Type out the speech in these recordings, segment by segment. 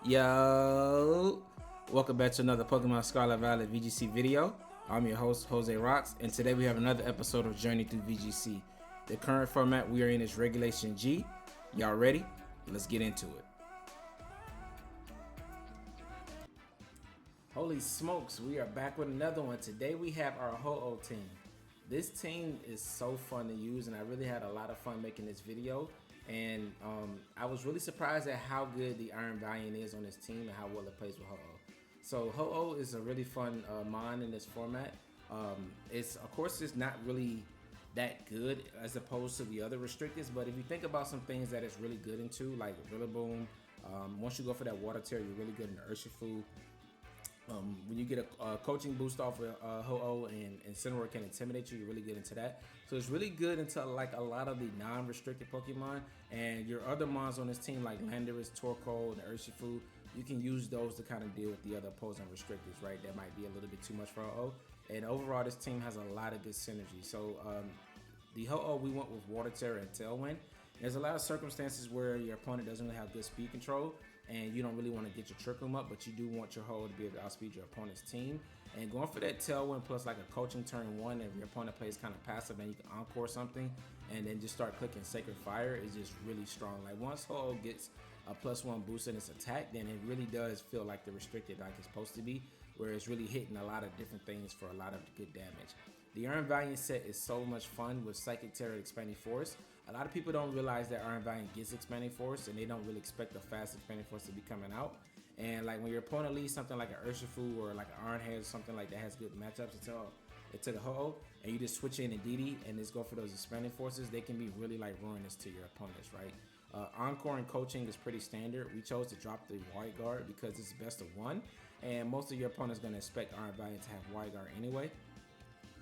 Yo, welcome back to another Pokemon Scarlet Violet VGC video. I'm your host, Jose Rocks, and today we have another episode of Journey Through VGC. The current format we are in is Regulation G. Y'all ready? Let's get into it. Holy smokes, we are back with another one. Today we have our Ho-Oh team. This team is so fun to use, and I really had a lot of fun making this video. And I was really surprised at how good the Iron Valiant is on this team and how well it plays with Ho-Oh. So Ho-Oh is a really fun mon in this format. Of course it's not really that good as opposed to the other restricteds, but if you think about some things that it's really good into, like Rillaboom, once you go for that Water Tera, you're really good in Urshifu. When you get a coaching boost off of Ho-Oh and Incineroar can intimidate you, you're really good into that. So it's really good into like a lot of the non-restricted Pokemon, and your other mons on this team like Landorus, Torkoal, and Urshifu, you can use those to kind of deal with the other opposing restricteds, right? That might be a little bit too much for Ho-Oh. And overall, this team has a lot of good synergy. So the Ho-Oh, we went with Water Tera and Tailwind. There's a lot of circumstances where your opponent doesn't really have good speed control, and you don't really want to get your Trick Room up, but you do want your Ho to be able to outspeed your opponent's team. And going for that Tailwind plus like a coaching turn one, if your opponent plays kind of passive and you can encore something, and then just start clicking Sacred Fire is just really strong. Like once Ho gets a +1 boost in its attack, then it really does feel like the restricted like it's supposed to be, where it's really hitting a lot of different things for a lot of good damage. The Iron Valiant set is so much fun with Psychic Tera Expanding Force. A lot of people don't realize that Iron Valiant gets Expanding Force, and they don't really expect the fast Expanding Force to be coming out. And like when your opponent leads something like an Urshifu or like an Iron Head or something like that has good matchups into the Ho-Oh, and you just switch in Indeedee and just go for those Expanding Forces, they can be really like ruinous to your opponents, right? Encore and coaching is pretty standard. We chose to drop the Wide Guard because it's best of one, and most of your opponents are going to expect Iron Valiant to have Wide Guard anyway.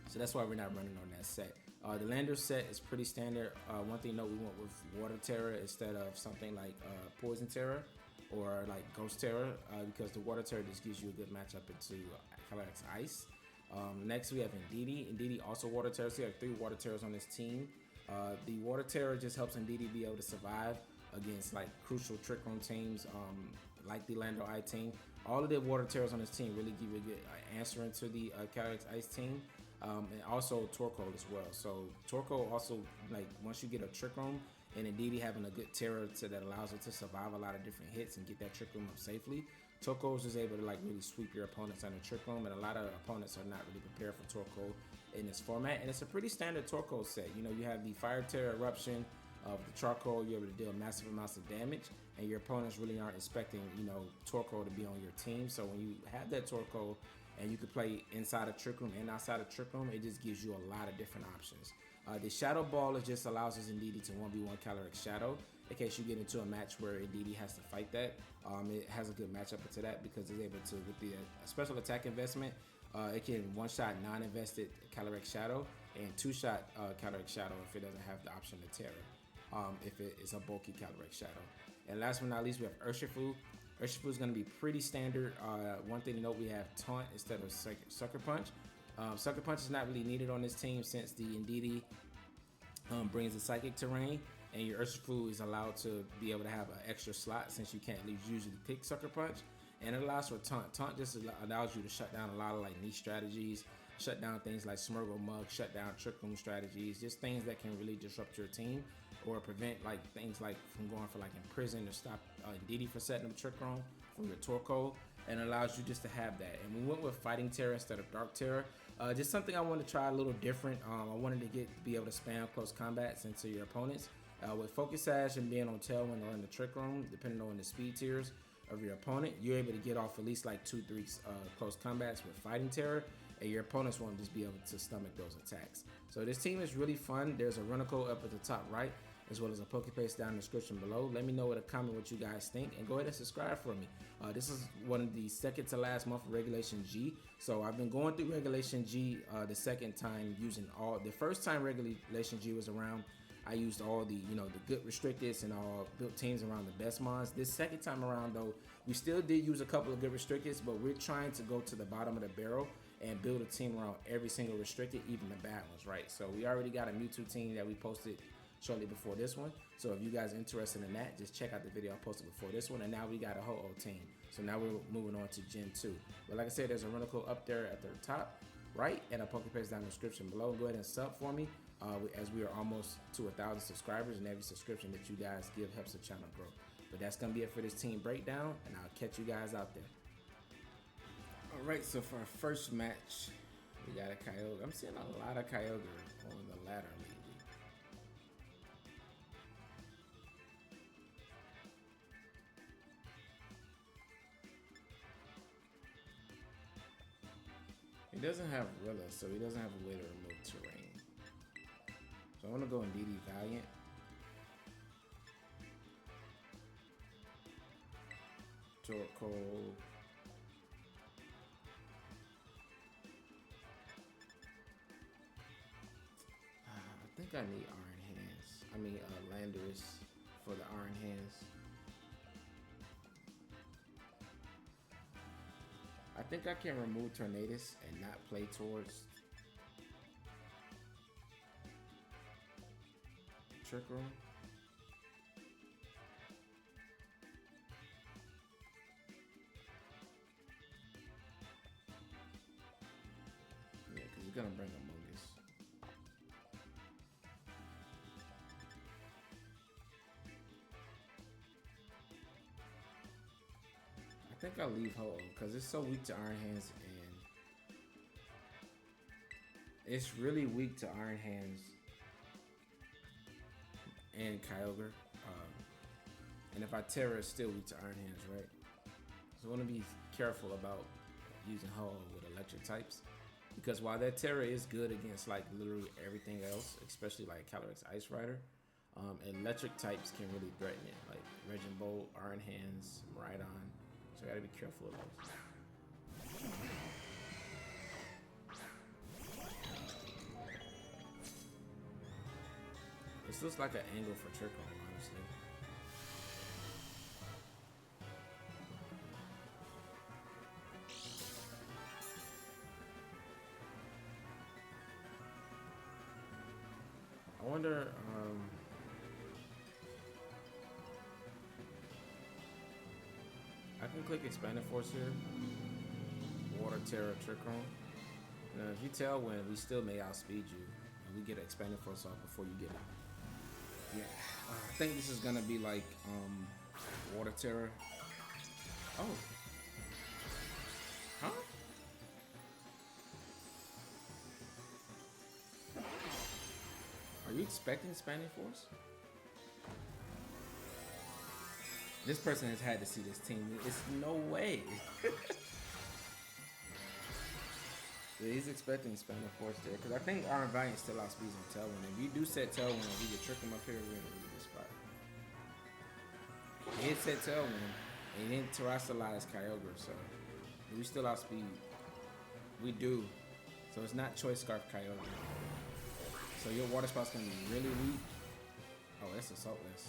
So that's why we're not running on that set. The Landorus set is pretty standard. One thing to note, we went with Water Tera instead of something like Poison Tera or like Ghost Tera because the Water Tera just gives you a good matchup into Calyrex Ice. Next we have Indeedee. Indeedee also Water Tera, so you have 3 Water Teras on this team. The Water Tera just helps Indeedee be able to survive against like crucial Trick Room teams like the Landorus team. All of the Water Teras on this team really give you a good answer into the Calyrex Ice team. And also Torkoal as well. So Torkoal also, like once you get a Trick Room and Indeedee having a good Tera that allows it to survive a lot of different hits and get that Trick Room up safely, Torkoal is able to like really sweep your opponents on the Trick Room, and a lot of opponents are not really prepared for Torkoal in this format. And it's a pretty standard Torkoal set. You know, you have the Fire Tera Eruption of the Charcoal, you're able to deal massive amounts of damage, and your opponents really aren't expecting, you know, Torkoal to be on your team. So when you have that Torkoal, and you can play inside of Trick Room and outside of Trick Room, it just gives you a lot of different options. The Shadow Ball is just allows us Indeedee to 1v1 Calyrex Shadow in case you get into a match where Indeedee has to fight that. It has a good matchup into that because it's able to, with the special attack investment, it can one-shot non-invested Calyrex Shadow and two-shot Calyrex Shadow if it doesn't have the option to Tera, if it is a bulky Calyrex Shadow. And last but not least, we have Urshifu. Urshifu is going to be pretty standard. One thing to note, we have Taunt instead of Sucker Punch. Sucker Punch is not really needed on this team since the Indeedee brings the Psychic Terrain, and your Urshifu is allowed to be able to have an extra slot since you can't usually pick Sucker Punch. And it allows for Taunt. Taunt just allows you to shut down a lot of like niche strategies, shut down things like Smurgle Mug, shut down Trick Room strategies, just things that can really disrupt your team or prevent like things like from going for like Imprison or stop Indeedee for setting up Trick Room from your Torkoal, and allows you just to have that. And we went with Fighting Tera instead of Dark Tera. Just something I wanted to try a little different. I wanted to be able to spam close combats into your opponents. With Focus Sash and being on Tailwind or in the Trick Room, depending on the speed tiers of your opponent, you're able to get off at least like 2-3 close combats with Fighting Tera, and your opponents won't just be able to stomach those attacks. So this team is really fun. There's a Runicle up at the top right, as well as a Pokepaste down in the description below. Let me know in a comment what you guys think, and go ahead and subscribe for me. This is one of the second to last month of Regulation G. So I've been going through Regulation G the second time using all. The first time Regulation G was around, I used all the, you know, the good restricteds and all built teams around the best mons. This second time around though, we still did use a couple of good restricteds, but we're trying to go to the bottom of the barrel and build a team around every single restricted, even the bad ones, right? So we already got a Mewtwo team that we posted shortly before this one. So if you guys are interested in that, just check out the video I posted before this one. And now we got a Ho-Oh team. So now we're moving on to Gen 2. But like I said, there's a rental up there at the top right, and a Pokepass down in the description below. Go ahead and sub for me, as we are almost to 1,000 subscribers, and every subscription that you guys give helps the channel grow. But that's gonna be it for this team breakdown, and I'll catch you guys out there. All right, so for our first match, we got a Kyogre. I'm seeing a lot of Kyogre on the ladder lately. He doesn't have Rilla, so he doesn't have a way to remove terrain. So I want to go Indeedee Valiant. Torkoal. I think I need Iron Hands. I mean Landorus for the Iron Hands. I think I can remove Tornadus and not play towards Trick Room. Yeah, because he's gonna bring a Mungus. I think I'll leave Ho-Oh because it's so weak to Iron Hands, and it's really weak to Iron Hands and Kyogre. And if I Tera, it's still weak to Iron Hands, right? So I want to be careful about using Ho-Oh with electric types, because while that Tera is good against like literally everything else, especially like Calyrex Ice Rider, electric types can really threaten it, like Regin Bolt, Iron Hands, Miraidon. So I gotta be careful of those. This looks like an angle for Trick Room, honestly. I wonder, I can click Expanded Force here. Water, Tera, Trick Room. Now, if you Tailwind, we still may outspeed you. And we get Expanded Force off before you get it. Yeah. I think this is gonna be like Water Tera. Oh. Huh? Are you expecting Expanded Force? This person has had to see this team. It's no way. Yeah, he's expecting Expanded Force there, because I think Iron Valiant still outspeeds on Tailwind. If you do set Tailwind, we can trick him up here, we're in a really good spot. He did set Tailwind, and he didn't terrestrialize Kyogre, so we still outspeed. We do. So it's not Choice Scarf Kyogre. So your water spot's gonna be really weak. Oh, that's Assaultless.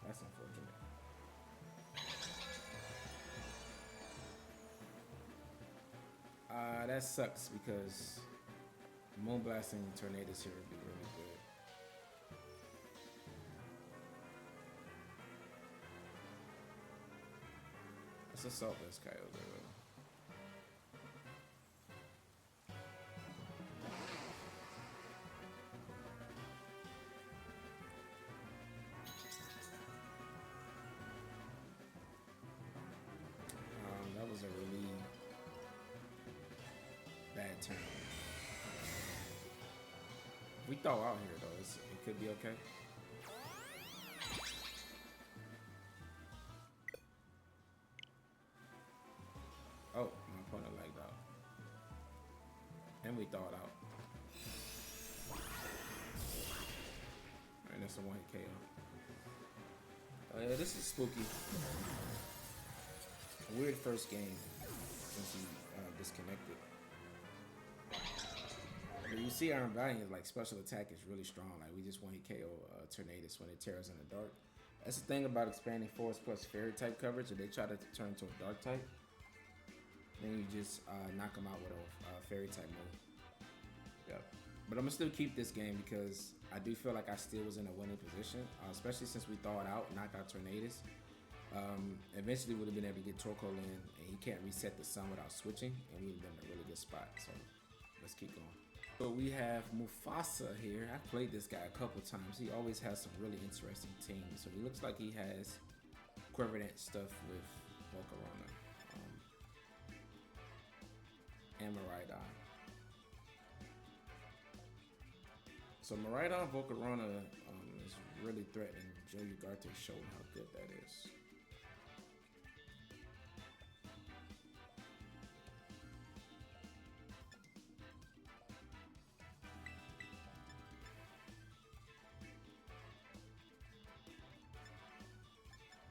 That's unfortunate. That sucks because Moonblast and Tornadus here would be really good. It's Assaultless Kyogre though. That was a really bad turn. We throw out here though, it could be okay. Oh, my opponent lagged out. And we throw it out. Alright, that's a one hit KO. Yeah, this is spooky. A weird first game since he disconnected. But you see Iron Valiant, like special attack is really strong. Like we just one hit KO Tornadus when it tears in the dark. That's the thing about Expanding Force plus Fairy type coverage. If they try to turn into a dark type, Then you just knock him out with a fairy type move. Yep. But I'm gonna still keep this game because I do feel like I still was in a winning position, especially since we thawed out, knocked out Tornadus. Eventually would have been able to get Torkoal in, and he can't reset the sun without switching, and we'd have been in a really good spot. So let's keep going. So we have Mufasa here. I've played this guy a couple times. He always has some really interesting teams. So he looks like he has equivalent stuff with Volcarona and Miraidon. So Miraidon Volcarona is really threatening. Joe Ugarte showed how good that is.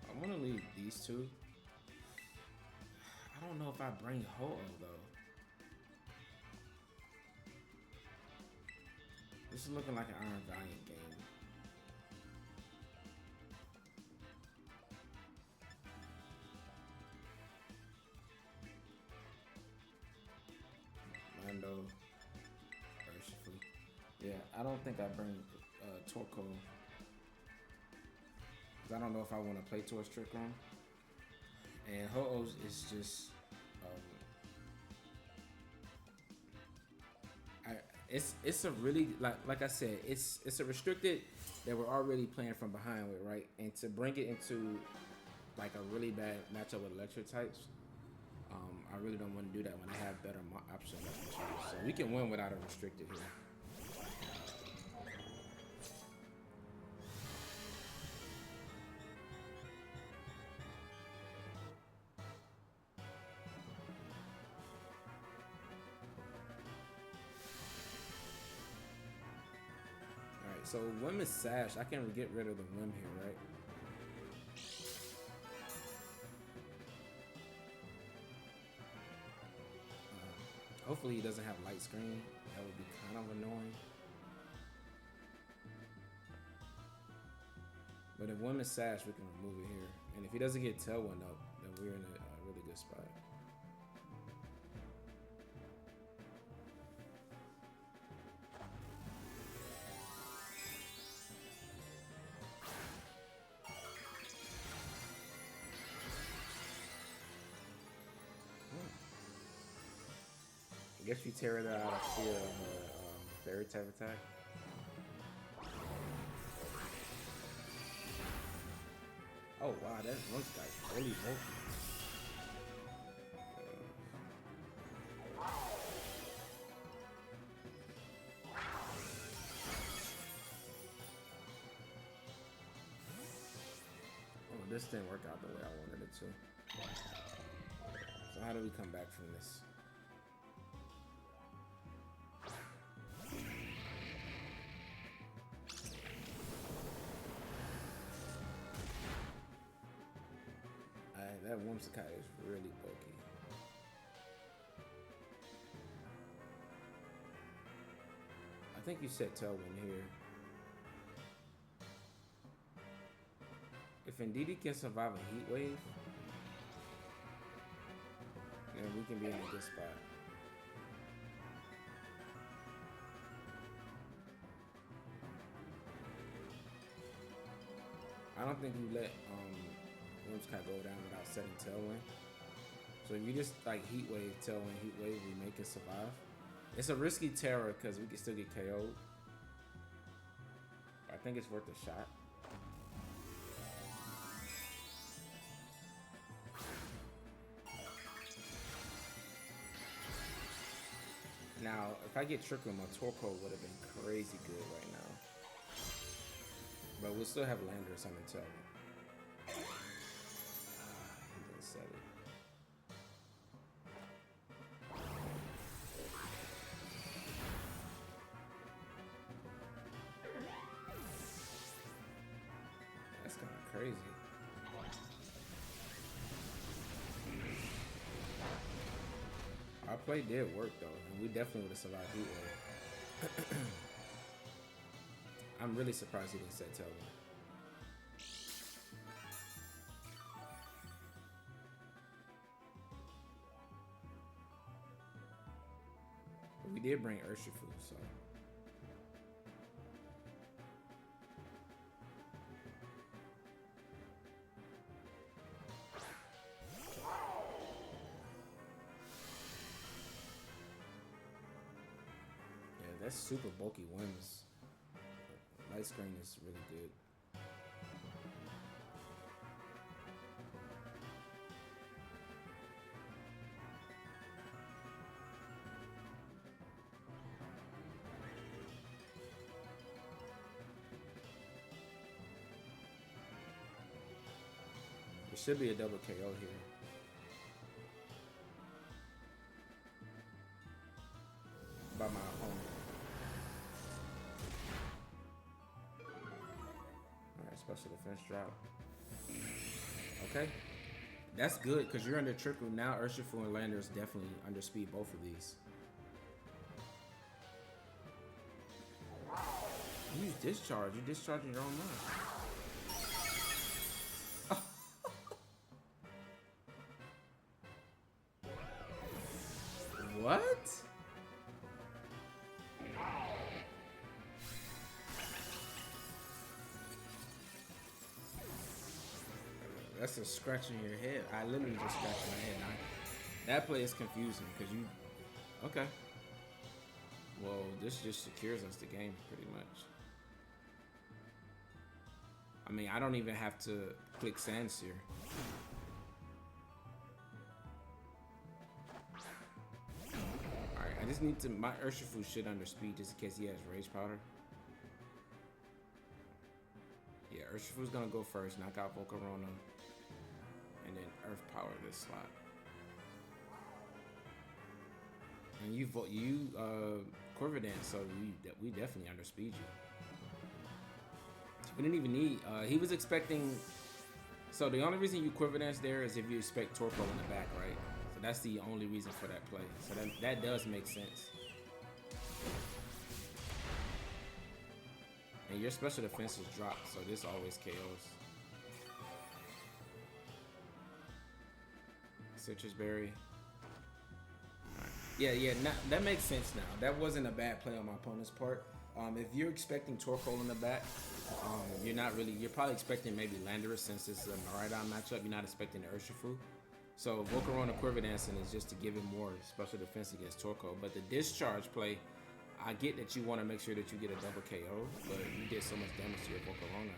I want to leave these two. I don't know if I bring Ho-Oh though. This is looking like an Iron Valiant game. Lando, Urshifu. Yeah, I don't think I bring Torkoal. I don't know if I want to play Torch Trick Room. And Ho-Oh's is just it's a really like I said, it's a restricted that we're already playing from behind with, right? And to bring it into like a really bad matchup with electric types, I really don't want to do that when I have better options. So we can win without a restricted here. So Whim is Sash. I can get rid of the Whim here, right? Hopefully he doesn't have light screen. That would be kind of annoying. But if Whim is Sash, we can remove it here. And if he doesn't get Tailwind up, then we're in a really good spot. I guess you tear that out of fear of a fairy type attack. Oh wow, that one guy's really bulky. Oh, this didn't work out the way I wanted it to. So how do we come back from this? That Whimsicott is really bulky. I think you set Tailwind here. If Indeedee can survive a heat wave, then we can be in a good spot. I don't think you let Whimsicott go down without setting Tailwind. So if you just like Heat Wave, Tailwind, Heat Wave, we make it survive. It's a risky Tera because we can still get KO'd. I think it's worth a shot. Now, if I get Trick Room, my Torkoal would have been crazy good right now. But we'll still have Landorus on the Tailwind. That's kind of crazy. Our play did work though, and we definitely would have survived Heat Wave. I'm really surprised he didn't set Tailwind. we did bring Urshifu, so. Yeah, that's super bulky wins. Light screen is really good. It should be a double KO here. By my opponent. Alright, special defense drop. Okay. That's good because you're under trickle. Now Urshifu and Landorus definitely under speed both of these. Use discharge. You're discharging your own mind. What? That's a scratch in your head. I literally just scratched my head. That play is confusing because you. Okay. Well, this just secures us the game pretty much. I mean, I don't even have to click Sands here. Alright, I just need to. My Urshifu should underspeed just in case he has Rage Powder. Yeah, Urshifu's gonna go first, knock out Volcarona, and then Earth Power this slot. And you Quiver Dance, so we definitely underspeed you. We didn't even need. He was expecting. So the only reason you Quiver Dance there is if you expect Torkoal in the back, right? So that's the only reason for that play. So that does make sense. And your special defense is dropped, so this always KOs. Citrus Berry. Right. Yeah, that makes sense now. That wasn't a bad play on my opponent's part. If you're expecting Torkoal in the back, you're probably expecting maybe Landorus since it's a Miraidon matchup. You're not expecting the Urshifu. So Volcarona Quiver Dancing is just to give him more special defense against Torkoal. But the discharge play, I get that you want to make sure that you get a double KO, but you did so much damage to your Volcarona.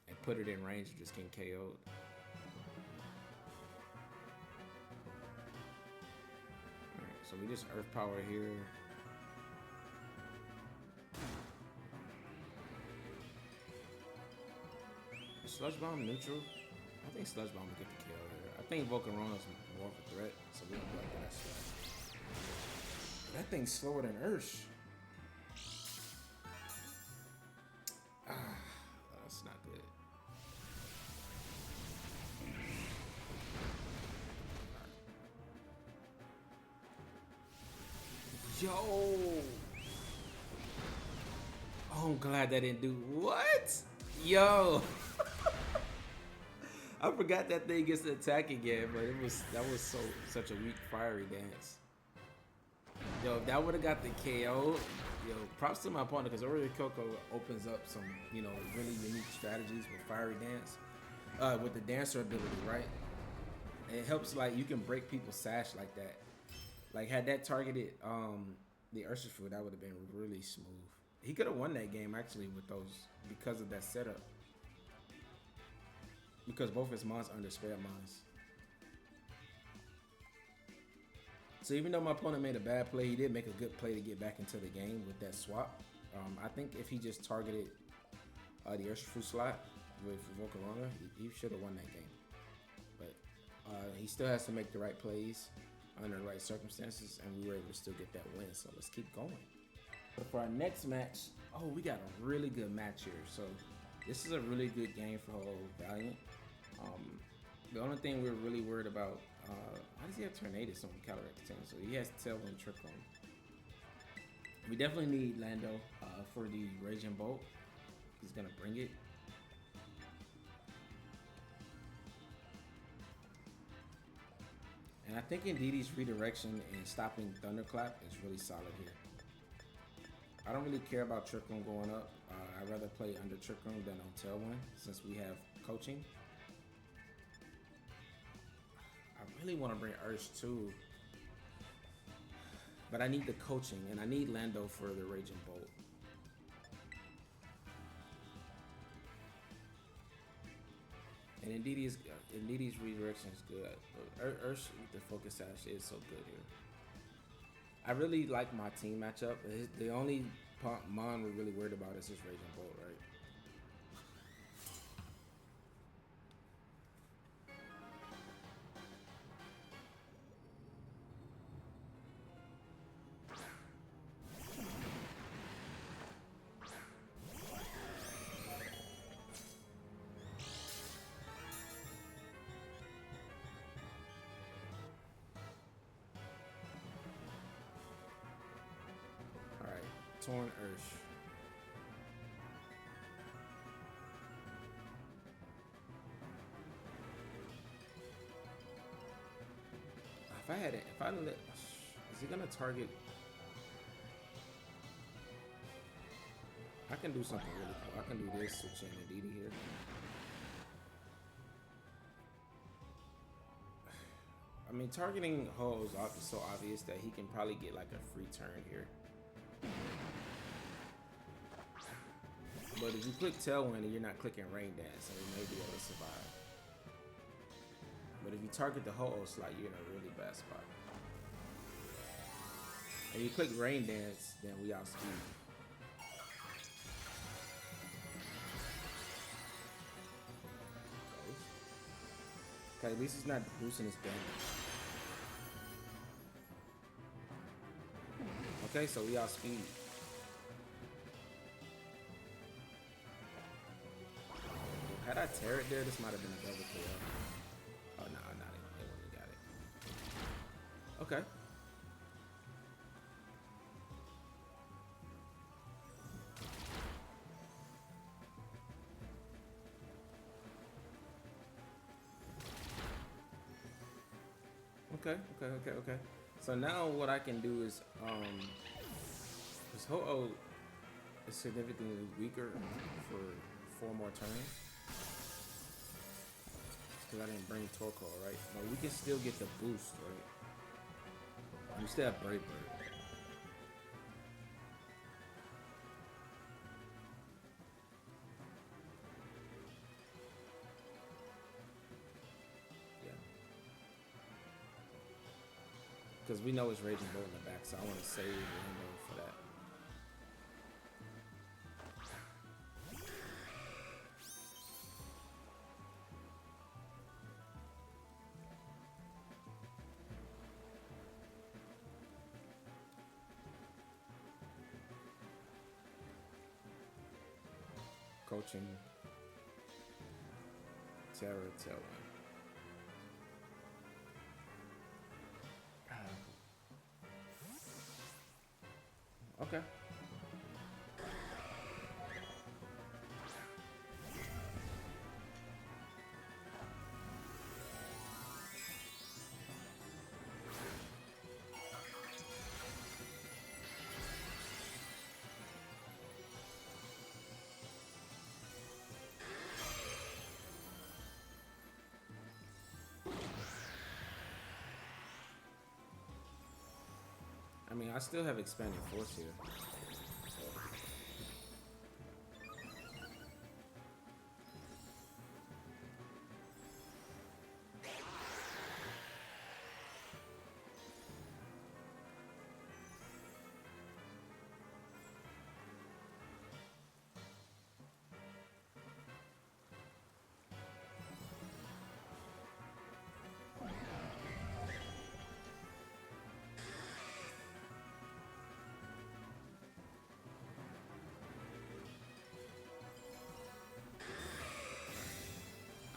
And put it in range, you just getting KO'd. Alright, so we just Earth Power here. Sludge Bomb neutral? I think Sludge Bomb will get the kill here. I think Volcarona's more of a threat, so we don't like that. That thing's slower than Ursh. That's not good. Yo! Oh, I'm glad that didn't do what? Yo! I forgot that thing gets to attack again, but that was such a weak fiery dance. Yo, if that would have got the KO, yo, props to my opponent because already Coco opens up some, really unique strategies with fiery dance, with the dancer ability, right? And it helps, like, you can break people's sash like that. Like, had that targeted the Urshifu, that would have been really smooth. He could have won that game actually with those because of that setup. Because both his mons are under spare mons. So even though my opponent made a bad play, he did make a good play to get back into the game with that swap. I think if he just targeted the Urshifu slot with Volcarona, he should have won that game. But he still has to make the right plays under the right circumstances, and we were able to still get that win. So let's keep going. But for our next match, we got a really good match here. So this is a really good game for Valiant. The only thing we're really worried about, why does he have Tornadus on Calyrex team? So he has Tailwind Trick on. We definitely need Lando for the Raging Bolt. He's gonna bring it. And I think Indeedee's redirection and stopping Thunderclap is really solid here. I don't really care about Trick Room going up. I'd rather play under Trick Room than on Tailwind since we have coaching. I really want to bring Ursh too. But I need the coaching and I need Lando for the Raging Bolt. And Indeedee's redirection is good. Ursh with the Focus Sash is so good here. I really like my team matchup. The only Mon we're really worried about is his Raging Bolt, right? Torn Ursh. If I let, is he gonna target? I can do something really cool. I can do this, switch in Indeedee here. I mean, targeting Ho is so obvious that he can probably get like a free turn here. But if you click Tailwind and you're not clicking Rain Dance, then you may be able to survive. But if you target the Ho-Oh slot, you're in a really bad spot. And you click Rain Dance, then we outspeed. Okay, at least it's not boosting his damage. Okay, so we outspeed. Had I Tera it there, this might have been a double kill. Oh, no, not it. They wouldn't have got it. Okay. Okay. So now what I can do is, this Ho-Oh is significantly weaker for 4 more turns. Because I didn't bring Torkoal, right? But we can still get the boost, right? We still have Brave Bird. Yeah. Because we know it's Raging Bolt in the back, so I want to save Lando for that. Coaching Tera Tailwind. Okay. I mean, I still have expanding force here.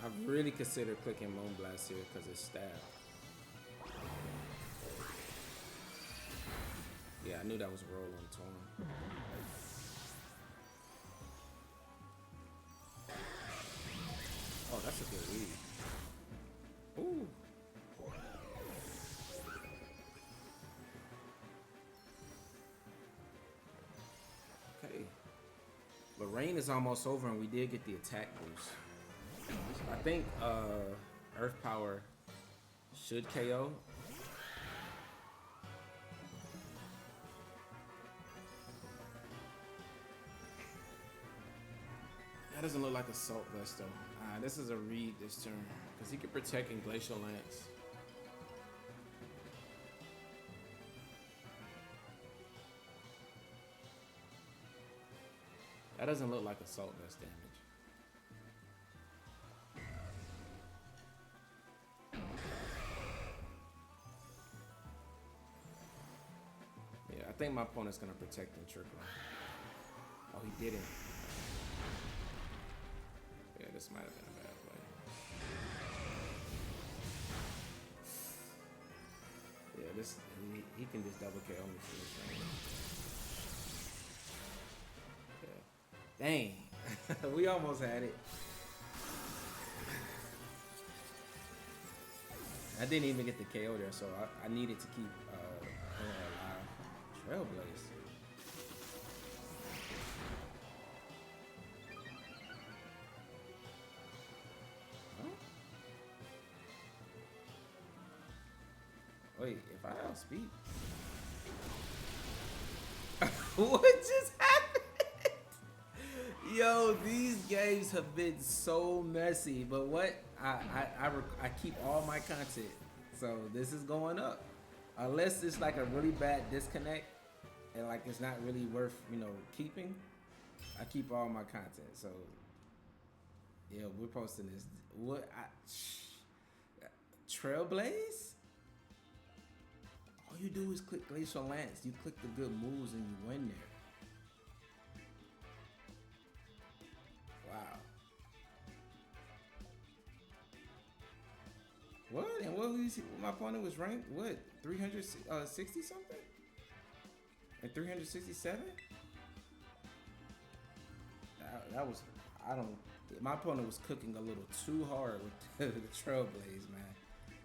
I really consider clicking Moonblast here because it's stab. Yeah, I knew that was a roll on Torn. Oh, that's a good read. Ooh. rain is almost over and we did get the attack boost. I think Earth Power should KO. That doesn't look like Assault Vest though. This is a read this turn because he can protect in Glacial Lance. That doesn't look like Assault Vest damage. Yeah, I think my opponent's gonna protect and trickle. Oh, he didn't. Yeah, this might have been a bad play. Yeah, this he can just double KO me for this thing. Yeah. Dang, we almost had it. I didn't even get the KO there, so I needed to keep alive. Trailblaze. Wait, if I outspeed? What just happened? Yo, these games have been so messy, but what? I keep all my content, so this is going up. Unless it's like a really bad disconnect and like it's not really worth, you know, keeping, I keep all my content. So yeah, we're posting this. What? Trailblaze? All you do is click Glacial Lance. You click the good moves and you win there. Wow. What? And what was my opponent was ranked? What? 360 something? And 367? That was, I don't, my opponent was cooking a little too hard with the Trailblaze, man.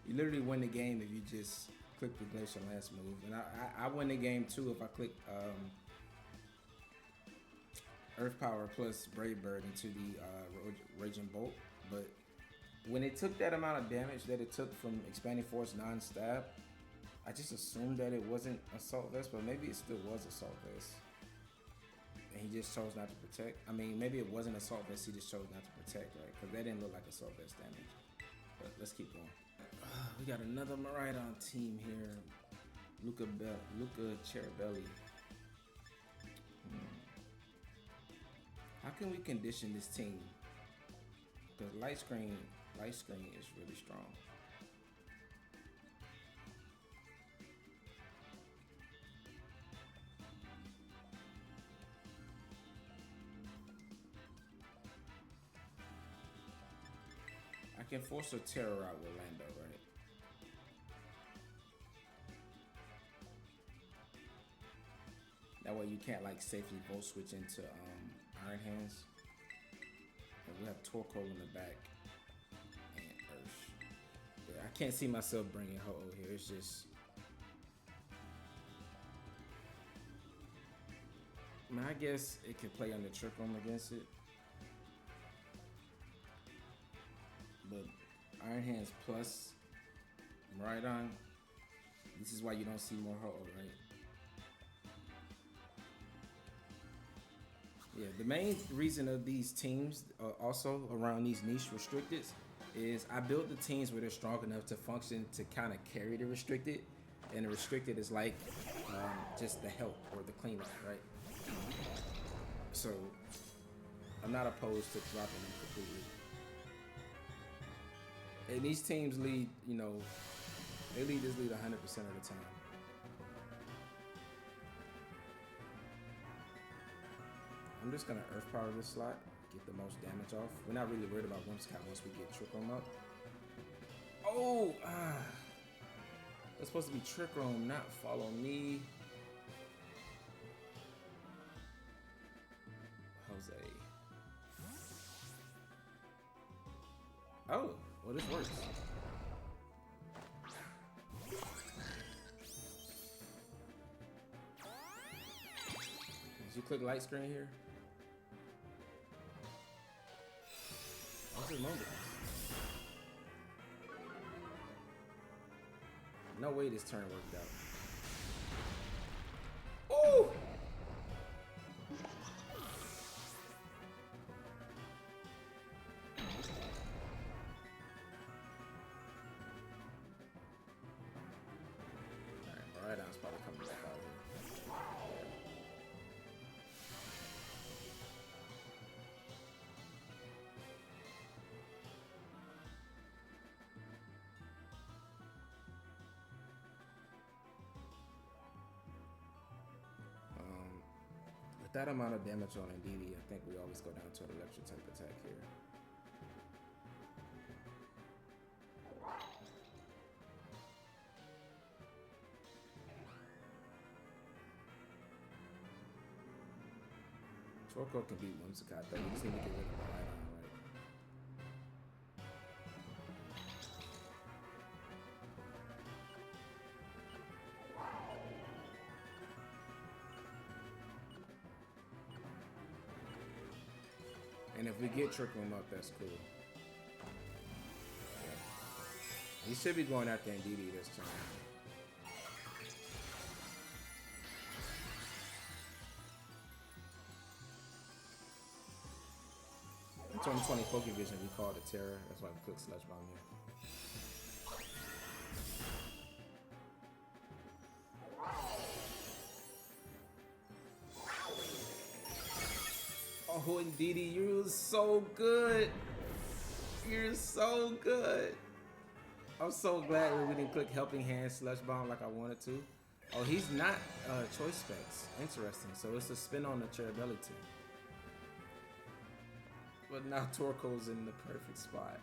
You literally win the game if you just click the Glacial Lance move, and I win the game too if I click Earth Power plus Brave Bird into the Raging Bolt. But when it took that amount of damage that it took from Expanding Force non-stab, I just assumed that it wasn't Assault Vest, but maybe it still was Assault Vest, and he just chose not to protect. I mean, maybe it wasn't Assault Vest, he just chose not to protect, right? Because that didn't look like Assault Vest damage. But let's keep going. We got another Miraidon team here. Luca Cherubelli. How can we condition this team? Because light screen is really strong. I can force a Tera out with Lando, right? That way you can't like safely Volt switch into Iron Hands. And we have Torkoal in the back and Ursh. Yeah, I can't see myself bringing Ho-Oh here. It's just, I mean, I guess it could play under Trick Room against it. But Iron Hands plus Miraidon, this is why you don't see more Ho-Oh, right? Yeah, the main reason of these teams, also around these niche restricted, is I built the teams where they're strong enough to function to kind of carry the restricted, and the restricted is like just the help or the cleanup, right? So I'm not opposed to dropping them completely. And these teams lead, you know, they lead this lead 100% of the time. I'm just gonna Earth Power this slot, get the most damage off. We're not really worried about Whimsicott once we get Trick Room up. Oh, that's supposed to be Trick Room, not Follow Me. Jose. Oh, well, this works. Did you click light screen here? his moment. No way this turn worked out. Ooh! Alright, Miraidon's probably coming back out here. With that amount of damage on Indeedee, I think we always go down to an electric type attack here. Torkoal can beat Whimsicott, though. We just need to get rid of the light on, right? And if we get Trickle him up, that's cool. Yeah. He should be going after Indeedee this time. In 2020 Pokevision, we called it Tera. That's why we clicked Sludge Bomb here. Oh, Indeedee, you're so good. You're so good. I'm so glad we didn't click Helping Hand Sludge Bomb like I wanted to. Oh, he's not choice specs. Interesting. So it's a spin on the Cherability. But now Torkoal's in the perfect spot.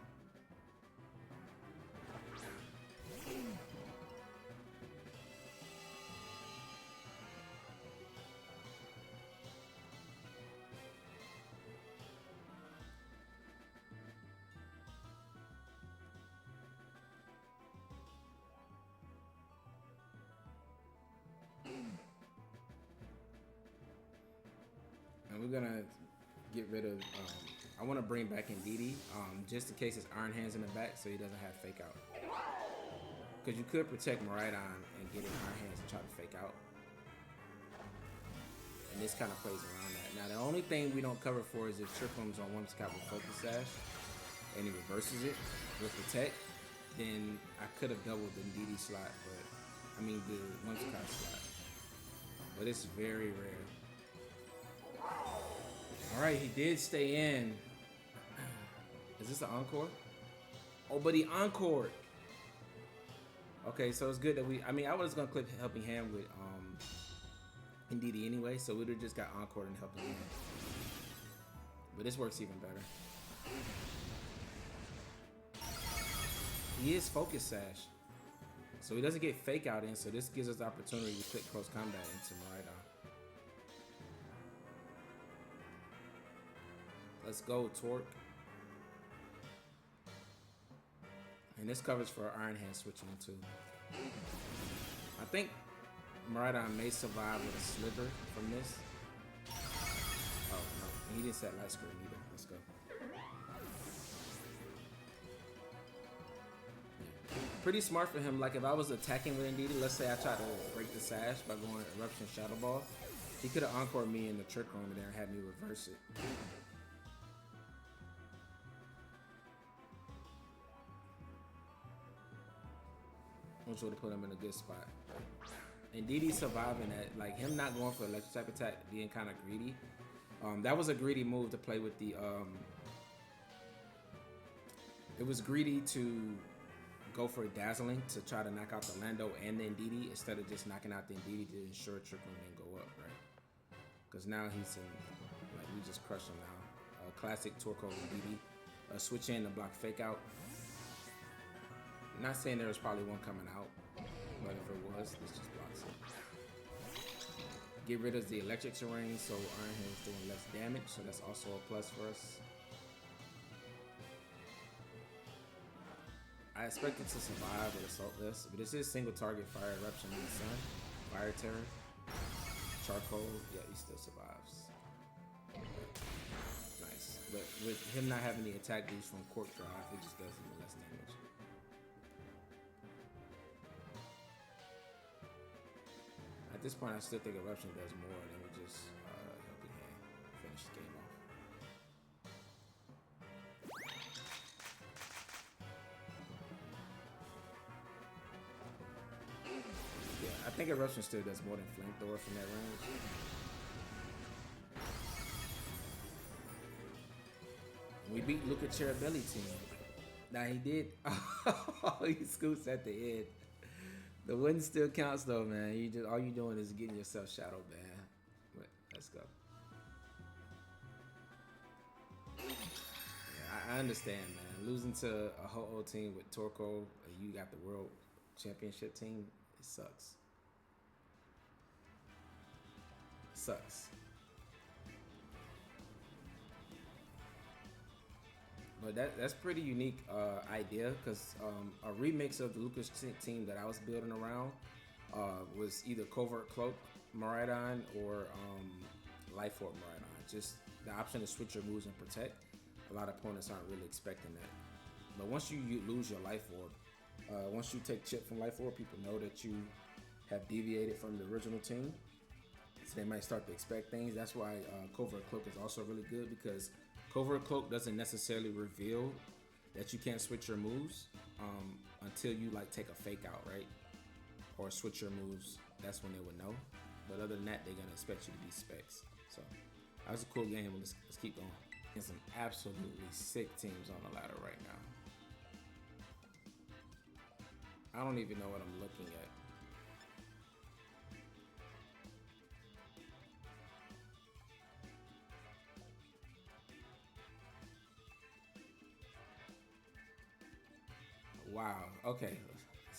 And we're gonna get rid of, I want to bring back Indeedee, just in case his Iron Hand's in the back so he doesn't have Fake Out. Because you could protect Miraidon and get his Iron Hands and try to Fake Out. And this kind of plays around that. Now the only thing we don't cover for is if Trick Room's on Whimsicott with Focus Sash and he reverses it with Protect, then I could have doubled the Indeedee slot, but I mean the Whimsicott slot. But it's very rare. Alright, he did stay in. Is this an encore? Oh, but he encored. Okay, so it's good that we, I mean, I was gonna click Helping Hand with Indeedee anyway, so we would have just got encored and Helping Hand. But this works even better. He is Focus Sash. So he doesn't get Fake Out in, so this gives us the opportunity to click Close Combat into Miraidon. Let's go, Torque. And this covers for Iron Hand switching too. I think Miraidon may survive with a Sliver from this. Oh no, he didn't set Light Screen either. Let's go. Yeah. Pretty smart for him. Like if I was attacking with Indeedee, let's say I tried to break the Sash by going Eruption Shadow Ball, he could have encored me in the Trick Room there and had me reverse it. Which would have put him in a good spot. Indeedee surviving that, like him not going for electric type attack, being kind of greedy. That was a greedy move to play with the. It was greedy to go for Dazzling to try to knock out the Lando and the Indeedee instead of just knocking out the Indeedee to ensure Trick Room didn't go up, right? Because now he's in, like we just crushed him now. Classic Torkoal Indeedee. Switch in to block Fake Out. Not saying there was probably one coming out, but if it was, this just blocks it. Get rid of the electric terrain, so Iron Hand's doing less damage, so that's also a plus for us. I expect it to survive with Assault Vest, but this is single target Fire Eruption in the Sun, Fire Terror, Charcoal, yeah, he still survives. Nice. But with him not having the attack boost from Cork Drive, it just does even less damage. At this point, I still think Eruption does more than we just Helping Hand finish the game off. Yeah, I think Eruption still does more than Flamethrower from that range. We beat Luca Cherubelli team. Now he did. Oh, he scoots at the end. The win still counts though, man. You just all you doing is getting yourself shadow banned. But let's go. Yeah, I understand, man. Losing to a Ho-Oh team with Torkoal, you got the world championship team. It sucks. Sucks. But that's pretty unique idea because a remix of the Lucas team that I was building around was either Covert Cloak Miraidon or Life Orb Miraidon. Just the option to switch your moves and protect. A lot of opponents aren't really expecting that. But once you lose your Life Orb, once you take chip from Life Orb, people know that you have deviated from the original team. So they might start to expect things. That's why Covert Cloak is also really good because Covert Cloak doesn't necessarily reveal that you can't switch your moves until you like take a fake out, right? Or switch your moves. That's when they would know. But other than that, they're gonna expect you to be specs. So that was a cool game. Let's keep going. And some absolutely sick teams on the ladder right now. I don't even know what I'm looking at. Wow. Okay.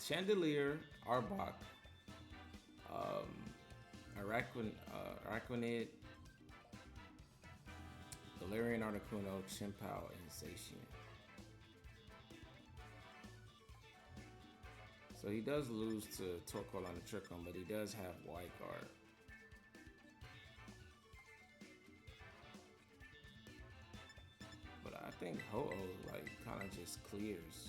Chandelier, Arbok, Araquanid, Galarian Articuno, Chimpao, and Zacian. So he does lose to Torkoal on the Trick Room, but he does have White Guard. But I think Ho-Oh like kind of just clears.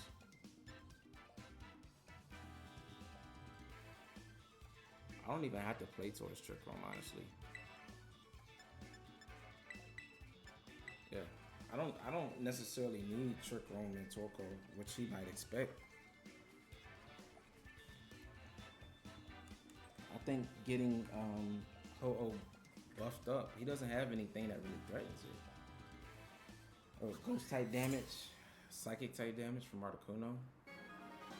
I don't even have to play towards Trick Room, honestly. Yeah, I don't necessarily need Trick Room and Torkoal, which he might expect. I think getting Ho-Oh buffed up, he doesn't have anything that really threatens it. Oh, Ghost type damage, Psychic type damage from Articuno,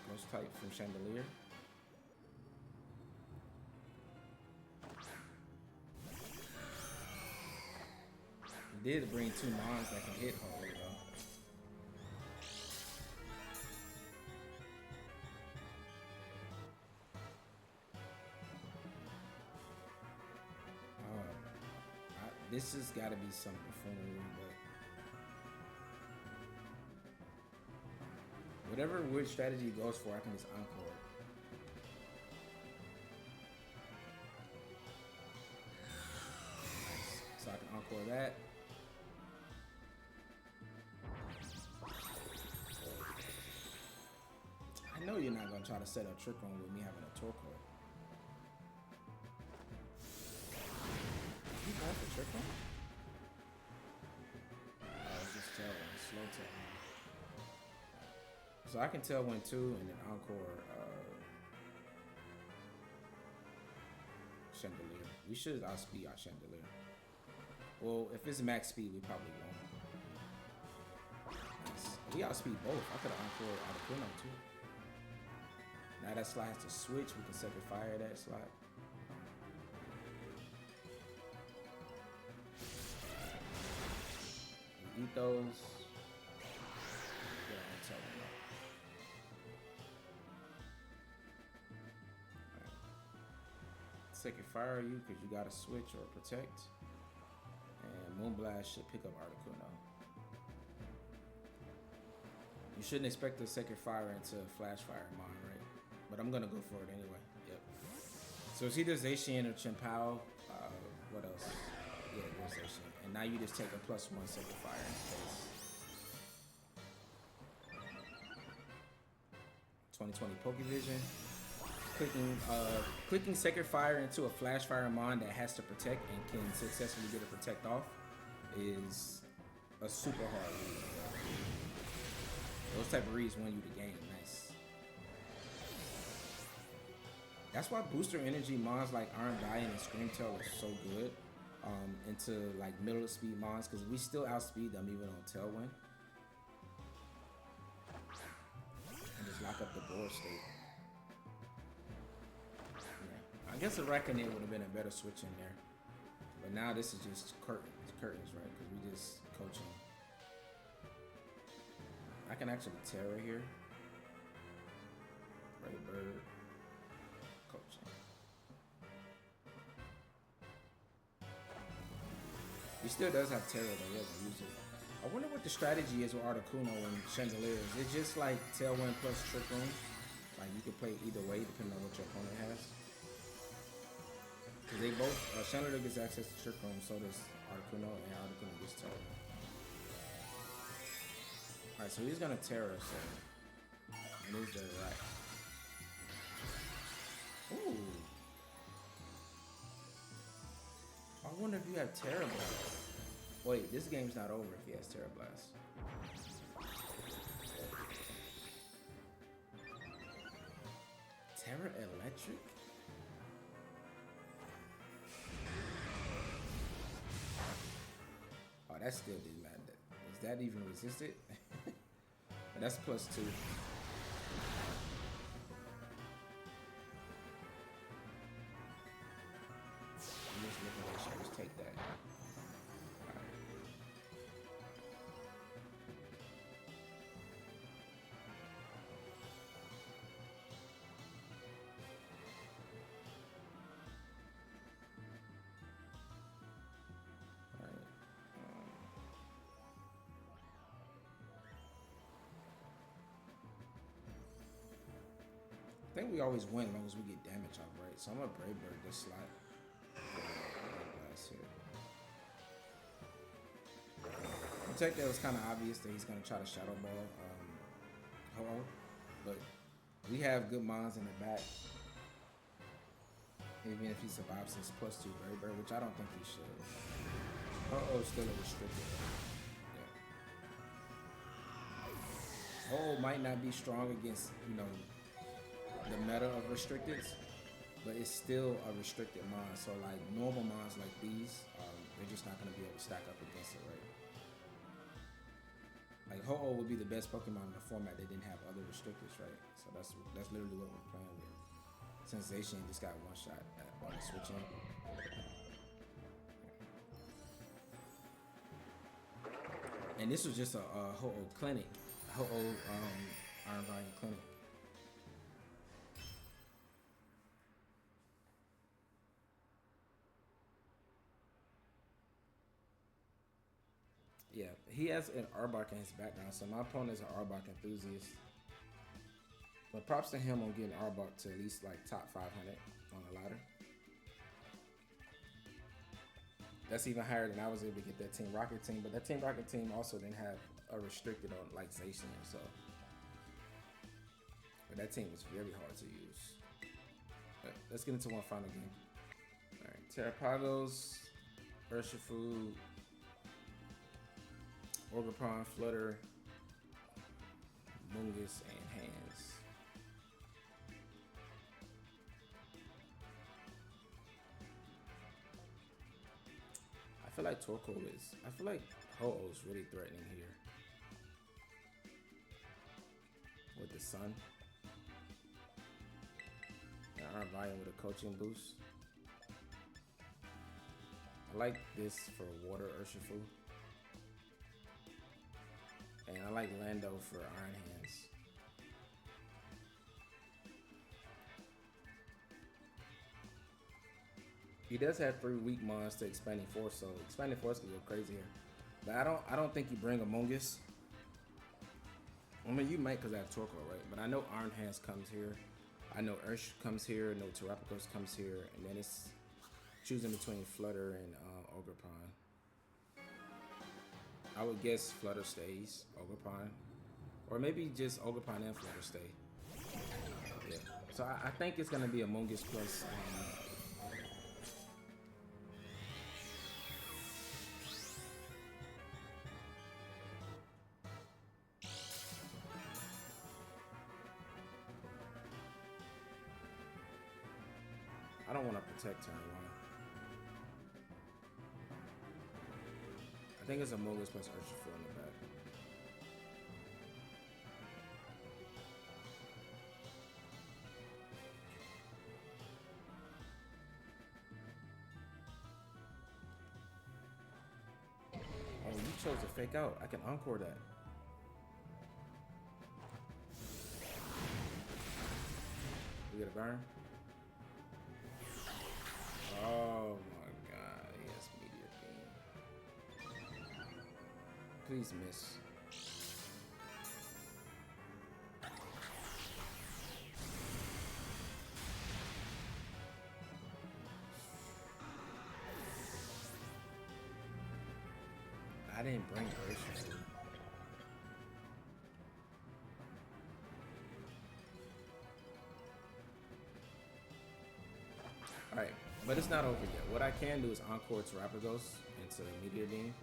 Ghost type from Chandelier. He did bring two mons that can hit Ho-Oh though. This has got to be some buffoonery, but whatever weird strategy he goes for, I can just encore. Nice. So I can encore that. I know you're not going to try to set a Trick Room with me having a Torkoal. You going for Trick Room? I was just telling, slow tell. So I can tell when two and then encore Chandelier. We should outspeed our Chandelier. Well, if it's max speed, we probably won't. Nice. We outspeed both. I could have encore Articuno too. Now that slot has to switch. We can second fire that slot. We eat those. Yeah, I'm telling you. Right. Second fire you because you got to switch or protect. And Moonblast should pick up Articuno. You shouldn't expect the second fire into Flash Fire Mon, right? But I'm gonna go for it anyway. Yep. So it's either Zacian or Chimpao. What else? Yeah, there's Zacian. And And now you just take a +1 Sacred Fire in space. 2020 Pokevision. Clicking Sacred Fire into a Flash Fire Mon that has to protect and can successfully get a protect off is a super hard read. Those type of reads win you the game. Nice. That's why booster energy mons like Iron Valiant and Screamtail are so good into like middle of speed mons, because we still outspeed them even on Tailwind. And just lock up the board state. I guess a Reckoning would have been a better switch in there. But now this is just curtains, right? Because we just coaching. I can actually Tera here. Ray Bird. Coaching. He still does have Tera though, he doesn't use it. I wonder what the strategy is with Articuno and Chandelier. Is it just like Tailwind plus Trick Room? Like you can play either way depending on what your opponent has. Cause they both, Chandelier gets access to Trick Room, so does Articuno, and Articuno gets Tailwind. Alright, so he's gonna Tera, so. And he's dead right. Ooh. I wonder if you have Tera Blast. Wait, this game's not over if he has Tera Blast. Tera Electric? Oh, that still didn't matter. Is that even resisted? But that's +2. I'm just looking at should just take that. Alright. I think we always win as long as we get damage off, right? So I'm gonna Brave Bird this slot. I think that was kind of obvious that he's gonna try to Shadow Ball Ho-Oh, but we have good mons in the back. Even if he survives his +2 Brave Bird, which I don't think he should. Ho-Oh is still a restricted. Yeah. Ho-Oh might not be strong against, you know, the meta of restricteds, but it's still a restricted mon. So like normal mons like these, they're just not gonna be able to stack up against it, right? Like Ho-Oh would be the best Pokemon in the format that didn't have other restricteds, right? So that's literally what we're playing with. Sensation just got one shot on the switch in. And this was just a Ho-Oh clinic, Ho-Oh Iron Valiant clinic. Yeah, he has an Arbok in his background, so my opponent is an Arbok enthusiast. But props to him on getting Arbok to at least like top 500 on the ladder. That's even higher than I was able to get that Team Rocket team, but that Team Rocket team also didn't have a restricted on like Zacian, so. But that team was very hard to use. But let's get into one final game. Alright, Terrapagos, Urshifu, Orgrimmon, Flutter, Mungus, and Hands. I feel like Torkoal is. I feel like Ho-Oh is really threatening here. With the sun. And Iron Valiant with a coaching boost. I like this for Water Urshifu. And I like Lando for Iron Hands. He does have 3 weak mons to Expanding Force, so Expanding Force can go crazy here. But I don't think you bring Among Us. I mean, you might because I have Torkoal, right? But I know Iron Hands comes here. I know Ursh comes here. I know Terrapagos comes here. And then it's choosing between Flutter and Orgrimmon. I would guess Flutter stays, Ogerpon. Or maybe just Ogerpon and Flutter stay. Yeah. So I think it's going to be Amoonguss plus... I don't want to protect turn 1. I think it's Amoonguss plus Urshifu in the back. Oh, you chose to fake out. I can encore that. We get a burn? Oh my god, yes, Meteor Beam. Please miss. I didn't bring Urshifu. Alright, but it's not over yet. What I can do is encore Terapagos into Meteor Beam.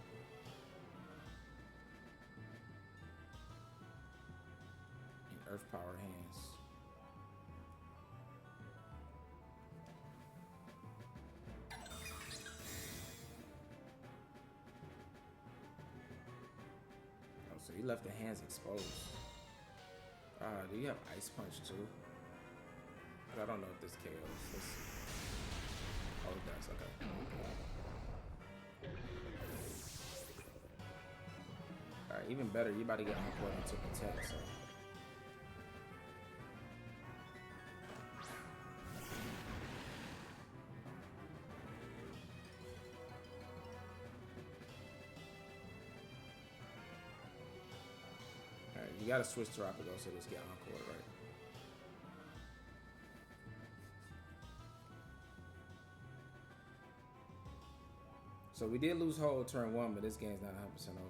And Earth Power hands. Oh, so you left the hands exposed. Do you have Ice Punch too? I don't know if this KOs. Let's see. Oh, it does, okay. Alright, even better, you about to get encore into protect, so. Alright, you gotta switch to Terapagos so this get encore, right? So we did lose hold turn 1, but this game's not 100% over.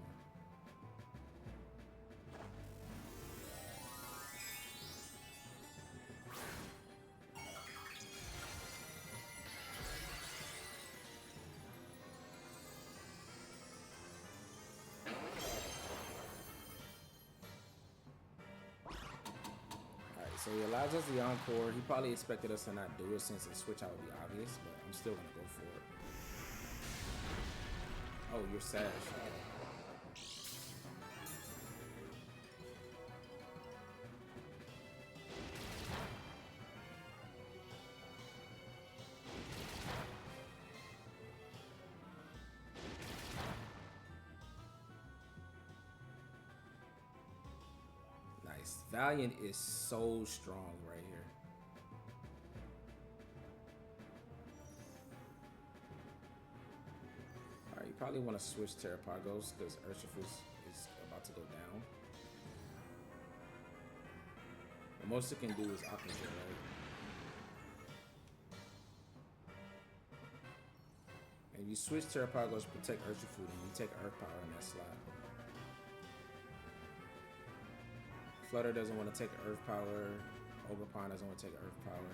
Alright, so he allows us the encore. He probably expected us to not do it since the switch out would be obvious, but I'm still gonna go for it. Oh, you're Sash. Nice. Valiant is so strong right here. You probably want to switch Terapagos because Urshifu is about to go down. The most it can do is opposite, right? And you switch Terapagos to protect Urshifu, and you take Earth Power in that slot. Flutter doesn't want to take Earth Power. Ogerpon doesn't want to take Earth Power.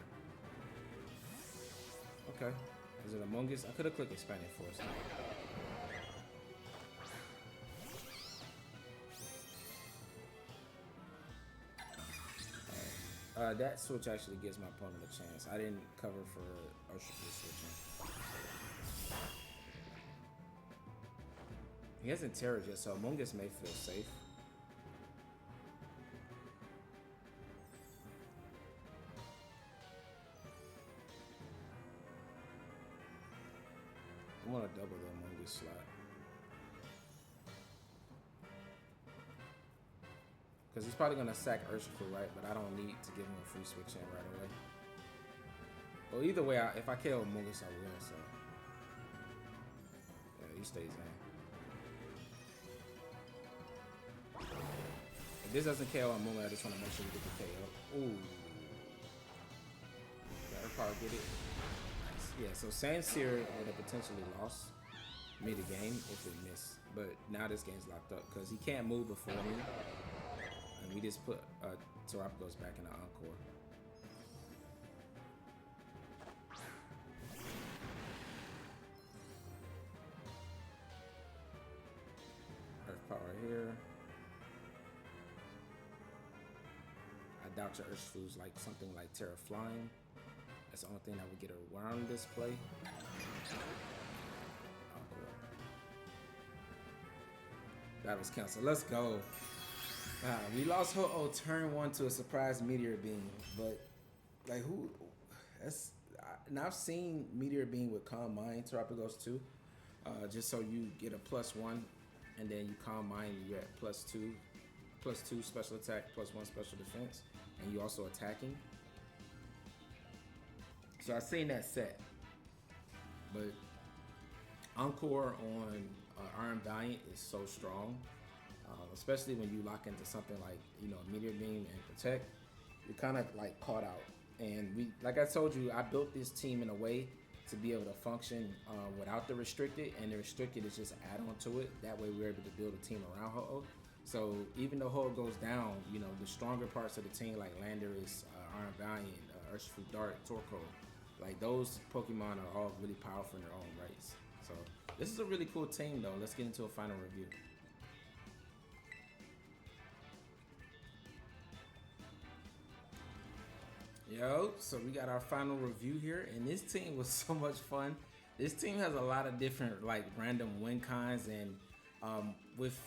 Okay. Is it Amoonguss? I could have clicked Expanded Force. That switch actually gives my opponent a chance. I didn't cover for Urshifu switching. He hasn't Tera yet, so Amoonguss may feel safe. I want to double the Amoonguss slot. Because he's probably going to sack Urshifu, right? But I don't need to give him a free switch in right away. Well, either way, if I KO Amoonguss, I will, so. Yeah, he stays in. If this doesn't KO Amulet, I just want to make sure we get the KO. Ooh. That'll probably get it. Nice. Yeah, so Sansir would have potentially lost. mid game if it missed. But now this game's locked up because he can't move before me. And we just put Torkoal's back in the Encore. Earth power here. I doubt your Urshifu's like something like Tera flying. That's the only thing that would get around this play. Battle's canceled. Let's go. We lost Ho-Oh turn 1 to a surprise Meteor Beam, but like who? And I've seen Meteor Beam with Calm Mind Torkoal too, just so you get a +1, and then you Calm Mind, you're at +2 special attack, +1 special defense, and you also attacking. So I've seen that set, but Encore on Iron Valiant is so strong, especially when you lock into something like Meteor Beam and Protect. You're kind of like caught out. And like I told you, I built this team in a way to be able to function without the restricted, and the restricted is just an add-on to it. That way we're able to build a team around Ho-Oh. So even though Ho-Oh goes down, the stronger parts of the team like Landorus, Iron Valiant, Urshifu, Dart, Torkoal, like those Pokemon are all really powerful in their own rights. So this is a really cool team though. Let's get into a final review. Yo, so we got our final review here, and this team was so much fun. This team has a lot of different like random win cons, and with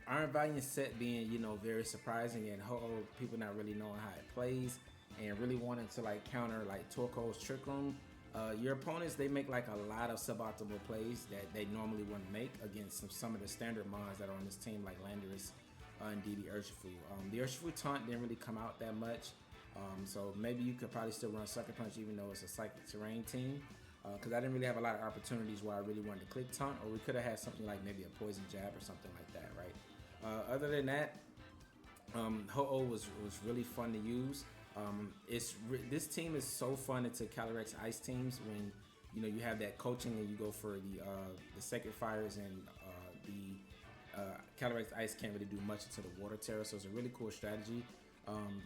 Iron Valiant set being very surprising, and Ho-Oh people not really knowing how it plays, and really wanting to like counter like Torkoal's Trick Room. Your opponents, they make like a lot of suboptimal plays that they normally wouldn't make against some of the standard mons that are on this team, like Landorus, Indeedee, Urshifu. The Urshifu taunt didn't really come out that much, so maybe you could probably still run Sucker Punch even though it's a Psychic Terrain team, because I didn't really have a lot of opportunities where I really wanted to click taunt, or we could have had something like maybe a Poison Jab or something like that, right? Other than that, Ho-Oh was really fun to use. This team is so fun into Calyrex Ice teams when you have that coaching and you go for the Sacred Fires, and the Calyrex Ice can't really do much into the Water Tera, so it's a really cool strategy.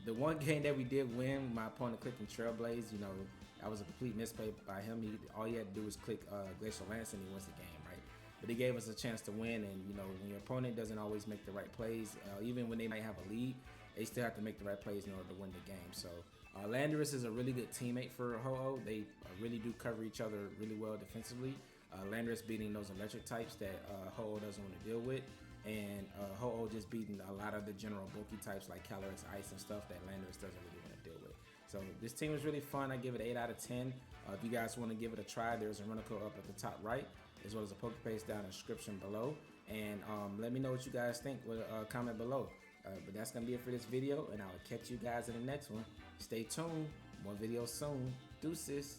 The one game that we did win, my opponent clicking Trailblaze, that was a complete misplay by him. All he had to do was click Glacial Lance and he wins the game, right? But he gave us a chance to win, and when your opponent doesn't always make the right plays, even when they might have a lead, they still have to make the right plays in order to win the game. So Landorus is a really good teammate for Ho-Oh. They really do cover each other really well defensively. Landorus beating those electric types that Ho-Oh doesn't want to deal with, and Ho-Oh just beating a lot of the general bulky types like Calyrex Ice and stuff that Landorus doesn't really want to deal with. So this team is really fun. I give it 8 out of 10. If you guys want to give it a try, there's a runner code up at the top right, as well as a Pokepaste down in the description below. And let me know what you guys think with a comment below. But that's going to be it for this video, and I will catch you guys in the next one. Stay tuned. More videos soon. Deuces.